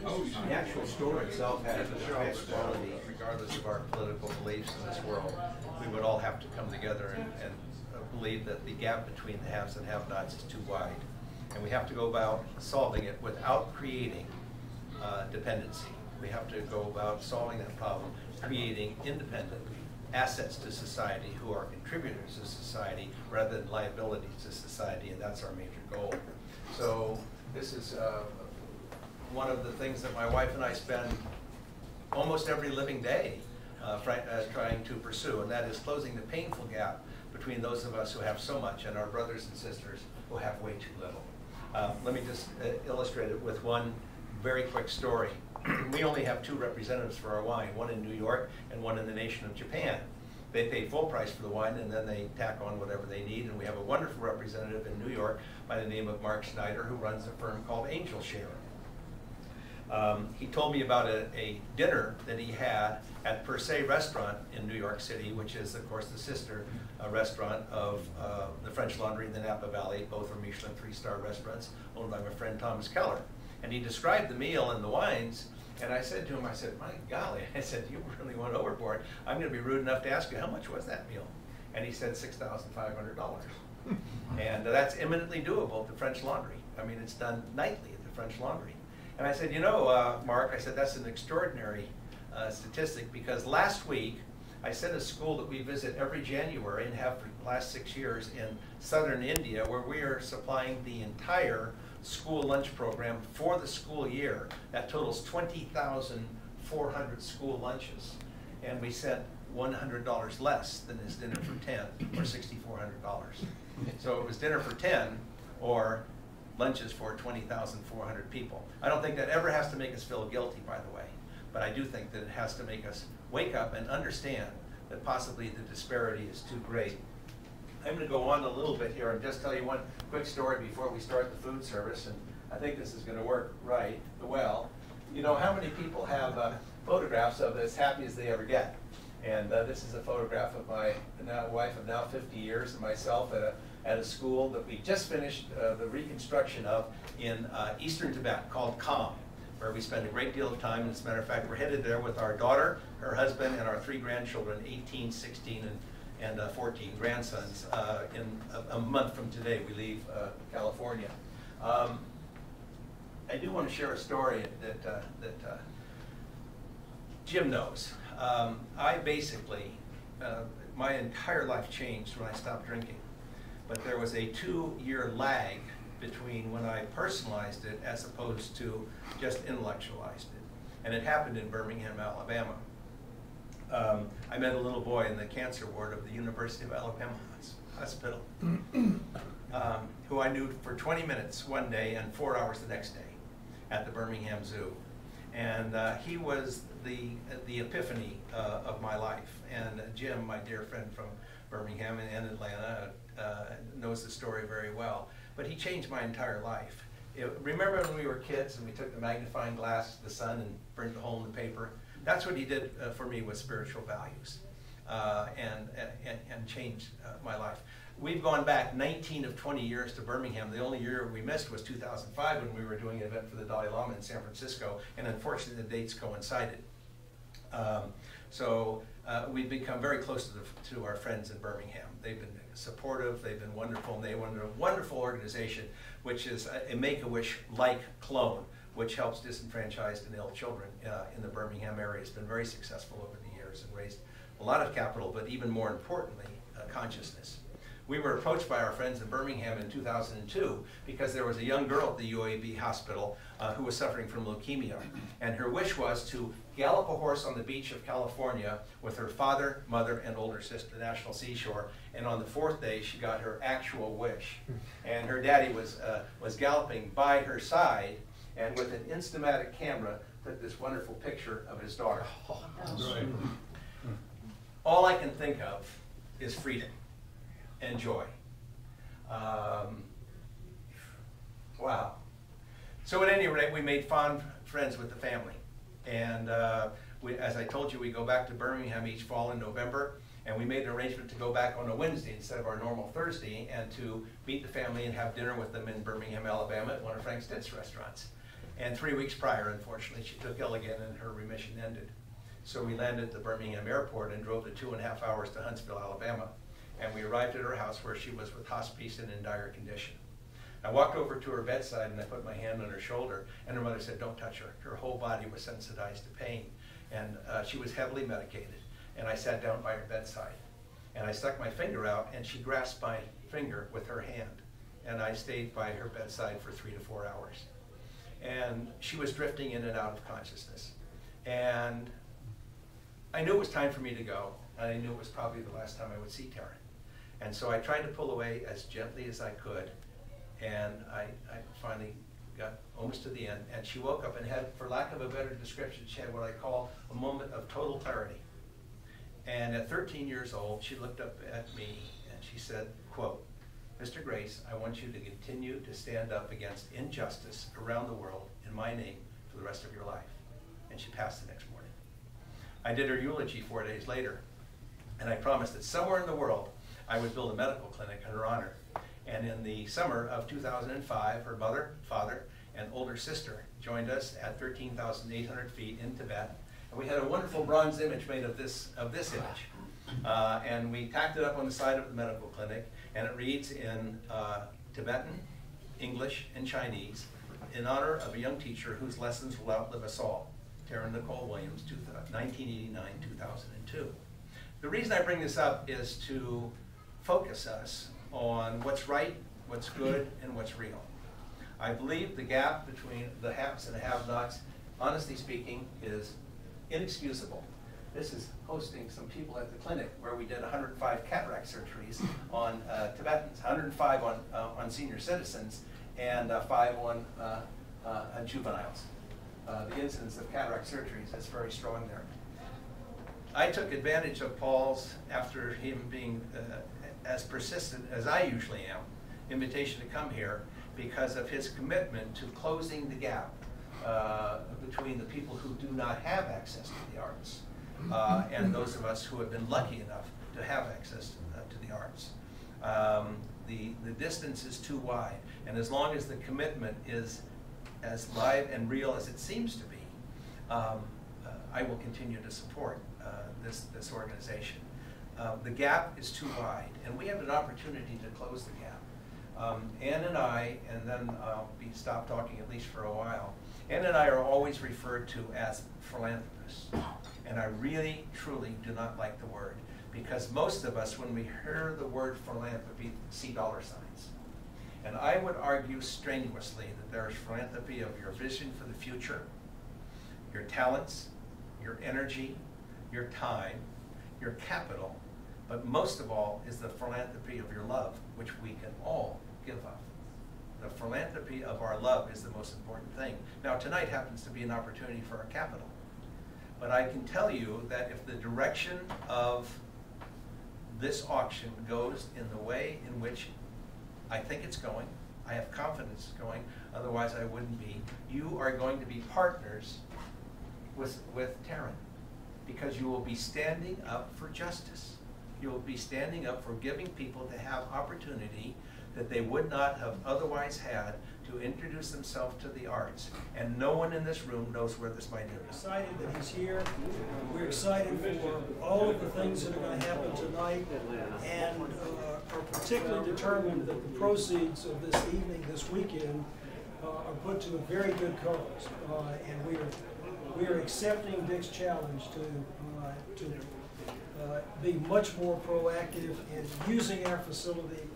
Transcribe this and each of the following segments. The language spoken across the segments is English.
The actual store itself has the highest quality, regardless of our political beliefs in this world. We would all have to come together and believe that the gap between the haves and have-nots is too wide. And we have to go about solving it without creating dependency. We have to go about solving that problem, creating independent assets to society who are contributors to society rather than liabilities to society, and that's our major goal. So this is one of the things that my wife and I spend almost every living day trying to pursue, and that is closing the painful gap between those of us who have so much and our brothers and sisters who have way too little. Let me just illustrate it with one very quick story. We only have 2 representatives for our wine, one in New York and one in the nation of Japan. They pay full price for the wine and then they tack on whatever they need, and we have a wonderful representative in New York by the name of Mark Snyder, who runs a firm called Angel Share. He told me about a dinner that he had at Per Se Restaurant in New York City, which is, of course, the sister restaurant of the French Laundry in the Napa Valley. Both are Michelin 3-star restaurants owned by my friend Thomas Keller. And he described the meal and the wines, and I said to him, I said, my golly, I said, you really went overboard. I'm going to be rude enough to ask you, how much was that meal? And he said $6,500. And that's eminently doable at the French Laundry. I mean, it's done nightly at the French Laundry. And I said, you know, Mark, I said, that's an extraordinary statistic, because last week I sent a school that we visit every January and have for the last 6 years in southern India, where we are supplying the entire school lunch program for the school year. That totals 20,400 school lunches. And we sent $100 less than his dinner for 10, or $6,400. So it was dinner for 10, or lunches for 20,400 people. I don't think that ever has to make us feel guilty, by the way, but I do think that it has to make us wake up and understand that possibly the disparity is too great. I'm going to go on a little bit here and just tell you one quick story before we start the food service, and I think this is going to work right well. You know, how many people have photographs of as happy as they ever get? And this is a photograph of my wife of now 50 years and myself at a school that we just finished the reconstruction of in eastern Tibet called Kham, where we spend a great deal of time. And as a matter of fact, we're headed there with our daughter, her husband, and our 3 grandchildren, 18, 16, and 14 grandsons. In a month from today, we leave California. I do want to share a story that Jim knows. I basically, my entire life changed when I stopped drinking. But there was a 2-year lag between when I personalized it as opposed to just intellectualized it. And it happened in Birmingham, Alabama. I met a little boy in the cancer ward of the University of Alabama Hospital who I knew for 20 minutes one day and 4 hours the next day at the Birmingham Zoo. And he was the epiphany of my life. And Jim, my dear friend from Birmingham and Atlanta, knows the story very well. But he changed my entire life. Remember when we were kids and we took the magnifying glass to the sun and burnt the hole in the paper? That's what he did for me with spiritual values and changed my life. We've gone back 19 of 20 years to Birmingham. The only year we missed was 2005 when we were doing an event for the Dalai Lama in San Francisco, and unfortunately the dates coincided. We've become very close to our friends in Birmingham. They've been supportive, they've been wonderful, and they run a wonderful organization, which is a Make-A-Wish-like clone, which helps disenfranchised and ill children in the Birmingham area. It's been very successful over the years and raised a lot of capital, but even more importantly, consciousness. We were approached by our friends in Birmingham in 2002 because there was a young girl at the UAB hospital who was suffering from leukemia. And her wish was to gallop a horse on the beach of California with her father, mother, and older sister, the National Seashore. And on the 4th day, she got her actual wish. And her daddy was galloping by her side, and with an Instamatic camera, took this wonderful picture of his daughter. All I can think of is freedom and joy. Wow. So at any rate, we made fond friends with the family. And as I told you, we go back to Birmingham each fall in November, and we made an arrangement to go back on a Wednesday instead of our normal Thursday, and to meet the family and have dinner with them in Birmingham, Alabama at one of Frank Stitt's restaurants. And 3 weeks prior, unfortunately, she took ill again and her remission ended. So we landed at the Birmingham airport and drove the 2.5 hours to Huntsville, Alabama. And we arrived at her house where she was with hospice and in dire condition. I walked over to her bedside and I put my hand on her shoulder, and her mother said, "Don't touch her." Her whole body was sensitized to pain, and she was heavily medicated. And I sat down by her bedside, and I stuck my finger out, and she grasped my finger with her hand. And I stayed by her bedside for 3 to 4 hours. And she was drifting in and out of consciousness. And I knew it was time for me to go, and I knew it was probably the last time I would see Taryn. And so I tried to pull away as gently as I could, and I finally got almost to the end, and she woke up and had, for lack of a better description, she had what I call a moment of total clarity. And at 13 years old, she looked up at me and she said, quote, "Mr. Grace, I want you to continue to stand up against injustice around the world in my name for the rest of your life." And she passed the next morning. I did her eulogy 4 days later, and I promised that somewhere in the world I would build a medical clinic in her honor. And in the summer of 2005, her mother, father, and older sister joined us at 13,800 feet in Tibet. And we had a wonderful bronze image made of this image. And we tacked it up on the side of the medical clinic, and it reads in Tibetan, English, and Chinese, "In honor of a young teacher whose lessons will outlive us all, Taryn Nicole Williams, 1989-2002. The reason I bring this up is to focus us on what's right, what's good, and what's real. I believe the gap between the haves and the have-nots, honestly speaking, is inexcusable. This is hosting some people at the clinic where we did 105 cataract surgeries on Tibetans, 105 on senior citizens, and 5 on juveniles. The incidence of cataract surgeries is very strong there. I took advantage of Paul's, after him being as persistent as I usually am, invitation to come here because of his commitment to closing the gap between the people who do not have access to the arts and those of us who have been lucky enough to have access to the arts. The distance is too wide, and as long as the commitment is as live and real as it seems to be, I will continue to support this organization. The gap is too wide, and we have an opportunity to close the gap. Ann and I, and then I'll stop talking at least for a while, Ann and I are always referred to as philanthropists. And I really, truly do not like the word, because most of us, when we hear the word philanthropy, see dollar signs. And I would argue strenuously that there is philanthropy of your vision for the future, your talents, your energy, your time, your capital, but most of all is the philanthropy of your love, which we can all give up. The philanthropy of our love is the most important thing. Now, tonight happens to be an opportunity for our capital. But I can tell you that if the direction of this auction goes in the way in which I think it's going, I have confidence it's going, otherwise I wouldn't be, you are going to be partners with Taryn, because you will be standing up for justice. You will be standing up for giving people to have opportunity that they would not have otherwise had to introduce themselves to the arts. And no one in this room knows where this might end. We're excited that he's here. We're excited for all of the things that are going to happen tonight, and are particularly determined that the proceeds of this evening, this weekend, are put to a very good cause. And we are accepting Dick's challenge to be much more proactive in using our facility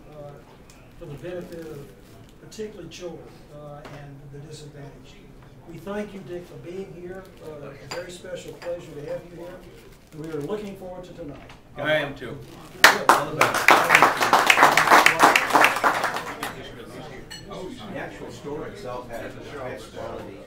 for the benefit of particularly children and the disadvantaged. We thank you, Dick, for being here. A very special pleasure to have you here. We are looking forward to tonight. I am too. All the best. The actual store itself has the highest quality